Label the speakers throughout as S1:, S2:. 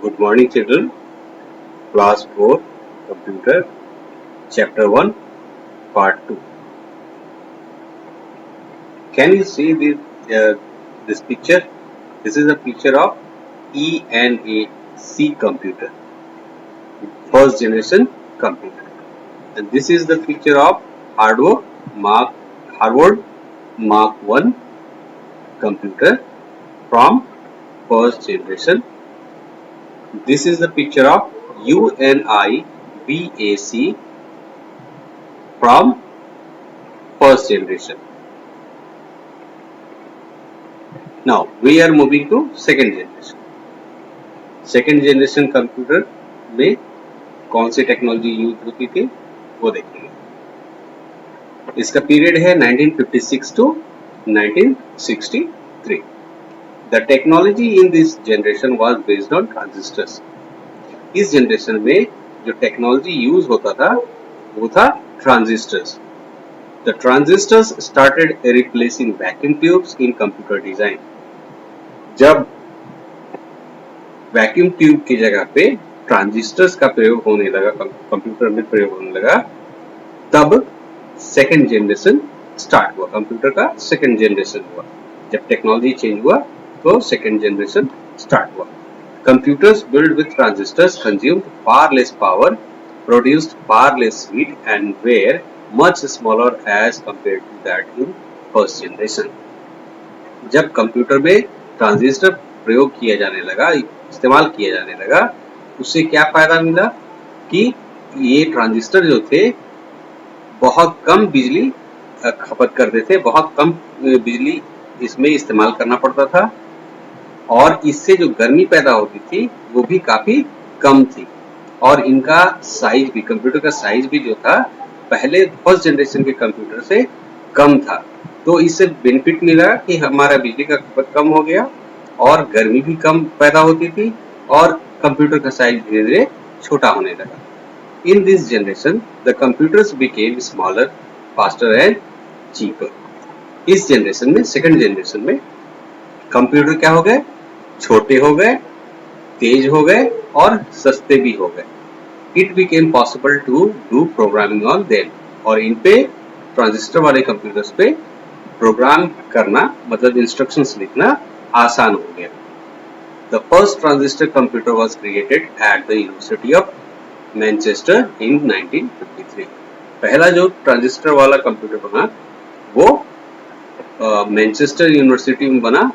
S1: Good morning, children. Class 4, Computer, Chapter 1, Part 2. Can you see this picture? This is a picture of ENAC computer, first generation computer. And this is the picture of Harvard Mark 1 computer from first generation. This is the picture of UNIVAC from first generation. Now we are moving to second generation. Second generation computer में कौन सी technology use होती थी वो देखेंगे. इसका period है 1956 to 1963. The technology in this generation was based on transistors. इस generation में जो टेक्नोलॉजी यूज होता था वो था transistors. The transistors started replacing vacuum tubes in computer design. जब वैक्यूम ट्यूब की जगह पे ट्रांजिस्टर्स का प्रयोग होने लगा, कंप्यूटर में प्रयोग होने लगा, तब सेकेंड जनरेशन स्टार्ट हुआ. कंप्यूटर का सेकेंड जनरेशन हुआ. जब टेक्नोलॉजी चेंज हुआ तो सेकेंड जनरेशन स्टार्ट हुआ. Computers build with transistors consumed far less power, produced far less heat and were much smaller as compared to that in first generation. जब computer में transistor प्रयोग किया जाने लगा, इस्तेमाल किया जाने लगा, उससे क्या फायदा मिला कि ये ट्रांजिस्टर जो थे बहुत कम बिजली खपत करते थे, बहुत कम बिजली इसमें इस्तेमाल करना पड़ता था और इससे जो गर्मी पैदा होती थी वो भी काफी कम थी. और इनका साइज भी, कंप्यूटर का साइज भी जो था पहले फर्स्ट जनरेशन के कंप्यूटर से कम था. तो इससे बेनिफिट मिला कि हमारा बिजली का खपत कम हो गया और गर्मी भी कम पैदा होती थी और कंप्यूटर का साइज धीरे धीरे छोटा होने लगा. इन this generation the computers became smaller, faster and cheaper. इस जनरेशन में, सेकंड जनरेशन में कंप्यूटर क्या हो गए? छोटे हो गए, तेज हो गए और सस्ते भी हो गए. It became possible to do programming on them. और इन पे, ट्रांजिस्टर वाले कंप्यूटर्स पे प्रोग्राम करना, मतलब इंस्ट्रक्शंस लिखना आसान हो गया. The first transistor computer was created at the university of Manchester in 1953. पहला जो ट्रांजिस्टर वाला कंप्यूटर बना वो मैनचेस्टर यूनिवर्सिटी में बना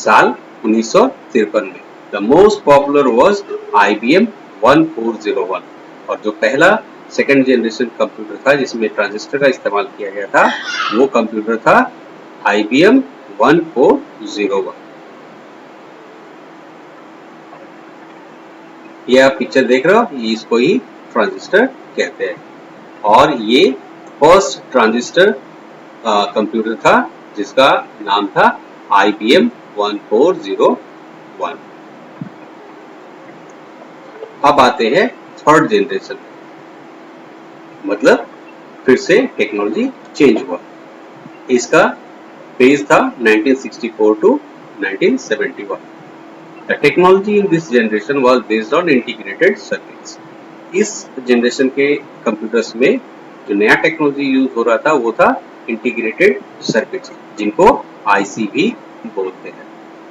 S1: साल 1953 में. The most popular was IBM 1401. और जो पहला सेकेंड जनरेशन कंप्यूटर था जिसमें ट्रांजिस्टर का इस्तेमाल किया गया था वो कंप्यूटर था IBM 1401. ये आप पिक्चर देख रहे हो, इसको ही ट्रांजिस्टर कहते हैं. और ये फर्स्ट ट्रांजिस्टर कंप्यूटर था जिसका नाम था IBM 1401. अब आते हैं थर्ड जनरेशन, मतलब फिर से टेक्नोलॉजी चेंज हुआ. इसका फेज था 1964 to 1971. The technology in this generation was based on integrated circuits. इस जनरेशन के कंप्यूटर्स में जो नया टेक्नोलॉजी यूज हो रहा था वो था इंटीग्रेटेड सर्किट्स, जिनको IC भी बोलते हैं.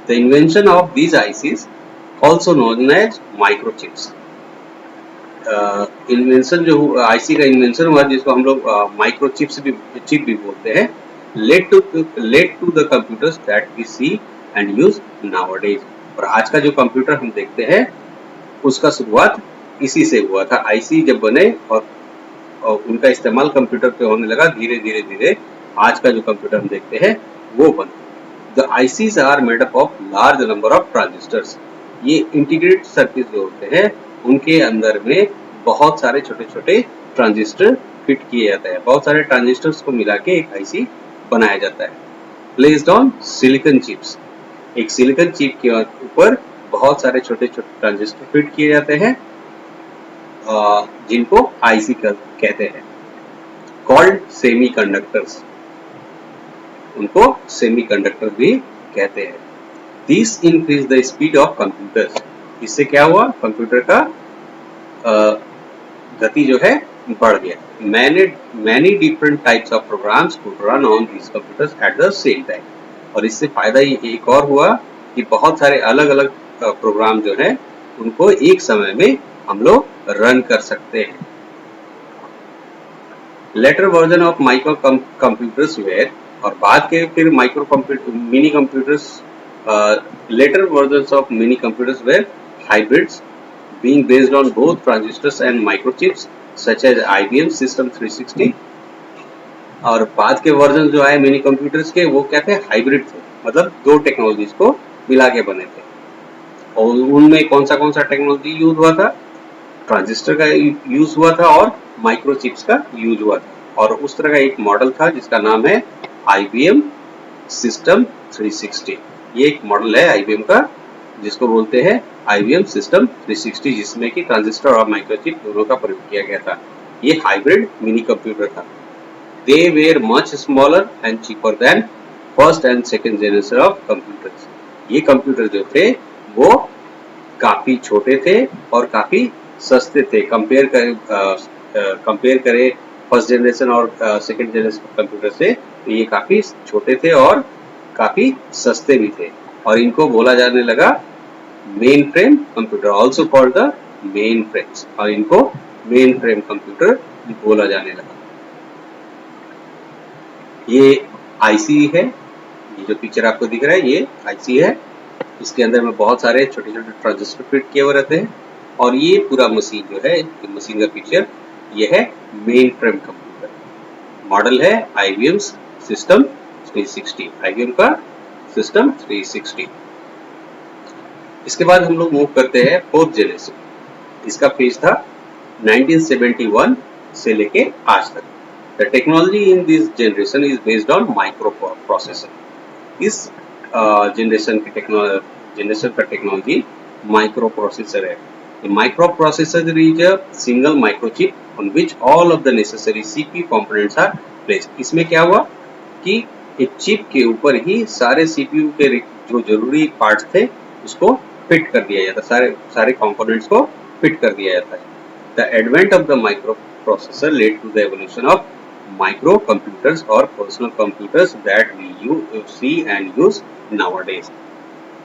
S1: The invention of these ICs, also known as microchips. Invention जो IC का इन्वेंशन हुआ जिसको हम लोग माइक्रोचिप्स भी बोलते हैं, led to the computers that we see and use nowadays. और आज का जो कंप्यूटर हम देखते हैं उसका शुरुआत इसी से हुआ था. IC जब बने और उनका इस्तेमाल कंप्यूटर पे होने लगा, धीरे धीरे आज का जो कंप्यूटर हम देखते हैं वो बना. The ICs are made up of large number of transistors. ये इंटीग्रेटेड सर्किट जो होते हैं उनके अंदर में बहुत सारे छोटे छोटे ट्रांजिस्टर फिट किए जाते हैं. बहुत सारे ट्रांजिस्टर्स को मिला के एक IC बनाया जाता है. Placed on silicon chips. एक सिलिकॉन चिप के ऊपर बहुत सारे छोटे छोटे ट्रांजिस्टर फिट किए जाते हैं जिनको IC कहते हैं. Called semiconductors. उनको सेमीकंडक्टर भी कहते हैं. This increase the speed of computers. इससे क्या हुआ, कंप्यूटर का गति जो है बढ़ गया। Many different types of programs could run on these computers at the same time. और इससे फायदा ये एक और हुआ कि बहुत सारे अलग अलग प्रोग्राम जो है उनको एक समय में हम लोग रन कर सकते हैं। Later version of micro computers were, और बाद के फिर micro computer mini computers, later version of mini computers were hybrids being based on both transistors and microchips such as IBM System 360। और बाद के वर्जन जो आए मिनी कंप्यूटर्स के वो क्या थे, हाइब्रिड थे, मतलब दो टेक्नोलॉजीज को मिला के बने थे। और उनमें कौन सा टेक्नोलॉजी यूज हुआ था, ट्रांजिस्टर का यूज हुआ था और माइक्रोचिप्स का यूज हुआ था। और उस तरह का एक मॉडल था जिसका नाम है IBM System 360। ये एक मॉडल है IBM का जिसको बोलते हैं IBM System 360, जिसमें कि ट्रांजिस्टर और माइक्रोचिप दोनों का प्रयोग किया गया था। ये हाइब्रिड मिनी कंप्यूटर था। They were much smaller and cheaper than first and second generation of computers। ये कंप्यूटर जो थे वो काफी छोटे थे और काफी सस्ते थे। कंपेयर करें फर्स्ट जनरेशन और सेकंड जनरेशन कंप्यूटर से, तो ये काफी छोटे थे और काफी सस्ते भी थे। और इनको बोला जाने लगा main frame computer, also called the main frames, और इनको मेन फ्रेम कंप्यूटर बोला जाने लगा। ये आईसी है, ये जो पिक्चर आपको दिख रहा है ये आईसी है। इसके अंदर में बहुत सारे छोटे छोटे ट्रांजिस्टर फिट किए हुए रहते हैं। और ये पूरा मशीन जो है, मशीन का पिक्चर ये है मेन फ्रेम कंप्यूटर। मॉडल है IBM सिस्टम 360, IBM का सिस्टम 360। इसके बाद हम लोग मूव करते हैं फोर्थ जनरेशन। इसका फेज था 1971 से लेके आज तक। The technology in this generation is based on micro processor. इस जनरेशन का टेक्नोलॉजी माइक्रो प्रोसेसर है। Micro processor is a single microchip on which all of the necessary CPU components are placed. इसमें क्या हुआ कि एक चिप के ऊपर ही सारे CPU के जो जरूरी पार्ट्स थे उसको फिट कर दिया जाता, सारे कंपोनेंट्स को फिट कर दिया जाता है। The advent of the microprocessor led to the evolution of micro computers और personal computers that we see and use nowadays.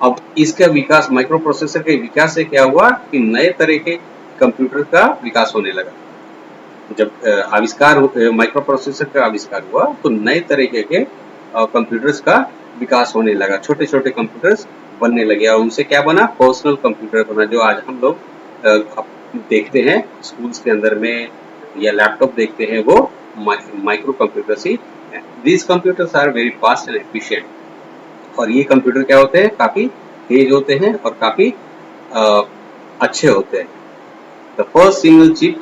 S1: अब इसका विकास, माइक्रो प्रोसेसर के विकास से क्या हुआ कि नए तरह के कंप्यूटर का विकास होने लगा। जब माइक्रो प्रोसेसर का आविष्कार हुआ तो नए तरीके के कंप्यूटर्स का विकास होने लगा। छोटे छोटे कंप्यूटर्स बनने लगे और उनसे क्या बना, पर्सनल कंप्यूटर बना, जो आज हम लोग देखते हैं स्कूल्स के अंदर में या लैपटॉप देखते हैं, वो माइक्रो कंप्यूटर्स ही हैं। These computers are very fast and efficient. और ये कंप्यूटर क्या होते हैं, काफी तेज होते हैं और काफी अच्छे होते हैं। The first single chip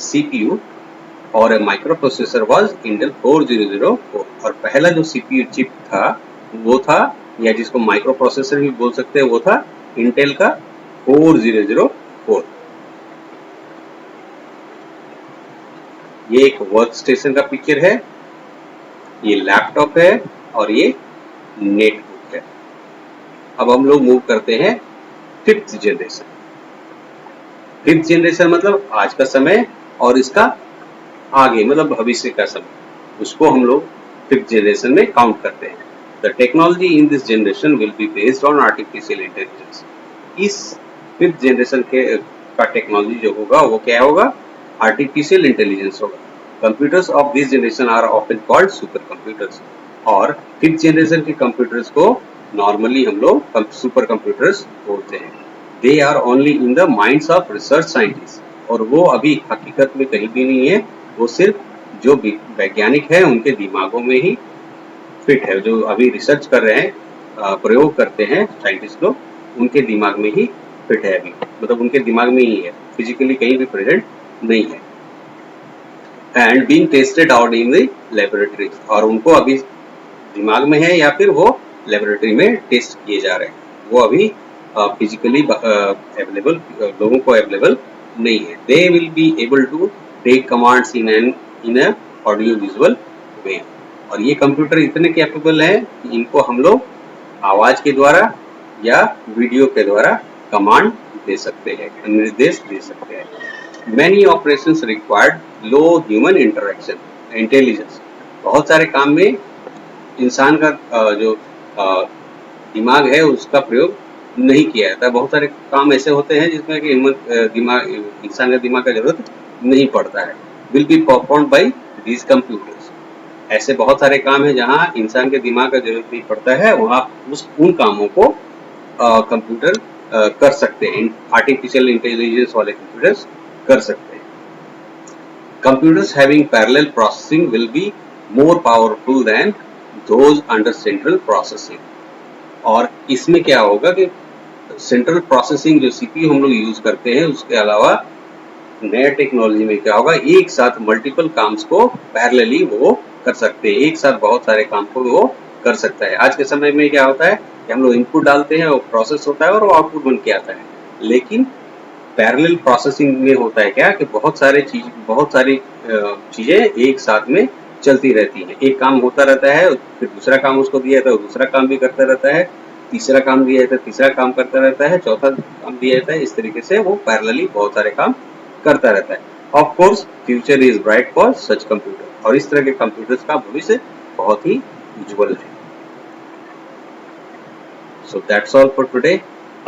S1: CPU और माइक्रो प्रोसेसर वाज इंटेल 4004। और पहला जो CPU चिप था वो था, या जिसको माइक्रो प्रोसेसर भी बोल सकते हैं, वो था इंटेल का 4004। ये एक वर्क स्टेशन का पिक्चर है, ये लैपटॉप है और ये नेटबुक है। अब हम लोग मूव करते हैं फिफ्थ जनरेशन। फिफ्थ जनरेशन मतलब आज का समय और इसका आगे मतलब भविष्य का समय, उसको हम लोग फिफ्थ जनरेशन में काउंट करते हैं। The technology in this generation will be based on artificial intelligence. इस फिफ्थ जनरेशन का टेक्नोलॉजी जो होगा वो क्या होगा, आर्टिफिशियल इंटेलिजेंस होगा। Computers of this generation are often called super computers. और फिफ्थ जनरेशन के कंप्यूटर्स को नॉर्मली हम लोग सुपर कंप्यूटर्स बोलते हैं। They are only in the minds of research scientist. और वो अभी हकीकत में कहीं भी नहीं है, वो सिर्फ जो वैज्ञानिक है उनके दिमागों में ही फिट है। जो अभी रिसर्च कर रहे हैं, प्रयोग करते हैं साइंटिस्ट लोग, उनके दिमाग में ही फिट है अभी, मतलब उनके दिमाग में ही है, फिजिकली कहीं भी प्रेजेंट नहीं है। And being tested out in the laboratory. और उनको अभी दिमाग में है या फिर वो लेबोरेटरी में टेस्ट किए जा रहे हैं, वो अभी फिजिकली अवेलेबल लोगों को अवेलेबल नहीं है। They will be able to take commands in a audio visual way. और ये कंप्यूटर इतने कैपेबल हैं कि इनको हम लोग आवाज के द्वारा या वीडियो के द्वारा कमांड दे सकते हैं, निर्देश दे सकते हैं। मैनी ऑपरेशंस रिक्वायर्ड लो ह्यूमन इंटरेक्शन इंटेलिजेंस। बहुत सारे काम में इंसान का जो दिमाग है उसका प्रयोग नहीं किया जाता। बहुत सारे काम ऐसे होते हैं जिसमें कि दिमाग, इंसान का दिमाग का जरूरत नहीं पड़ता है। Will be perform by these computers. ऐसे बहुत सारे काम है जहाँ इंसान के दिमाग का जरूरत नहीं पड़ता है, वहाँ उन कामों को कंप्यूटर कर सकते हैं। आर्टिफिशियल इंटेलिजेंस वाले कंप्यूटर्स कर सकते हैं। Computers having parallel processing will be more powerful than those under central processing. और इसमें क्या होगा कि सेंट्रल प्रोसेसिंग जो सीपीयू हम लोग यूज करते हैं, उसके अलावा नया टेक्नोलॉजी में क्या होगा, एक साथ मल्टीपल काम्स को पैरेलली वो कर सकते हैं, एक साथ बहुत सारे काम को वो कर सकता है। आज के समय में क्या होता है कि हम लोग इनपुट डालते हैं, वो प्रोसेस होता है और वो आउटपुट बन के आता है। लेकिन पैरेलल प्रोसेसिंग में होता है क्या कि बहुत सारी चीजें एक साथ में चलती रहती हैं। एक काम होता रहता है, फिर दूसरा काम उसको दिया जाता है, दूसरा काम भी करता रहता है, तीसरा काम दिया जाता है, तीसरा काम करता रहता है, चौथा काम दिया जाता है। इस तरीके से वो पैरेलली बहुत सारे काम करता रहता है। Of course future is bright for such computer. और इस तरह के कंप्यूटर्स का भविष्य बहुत ही उज्जवल है। So that's all for today.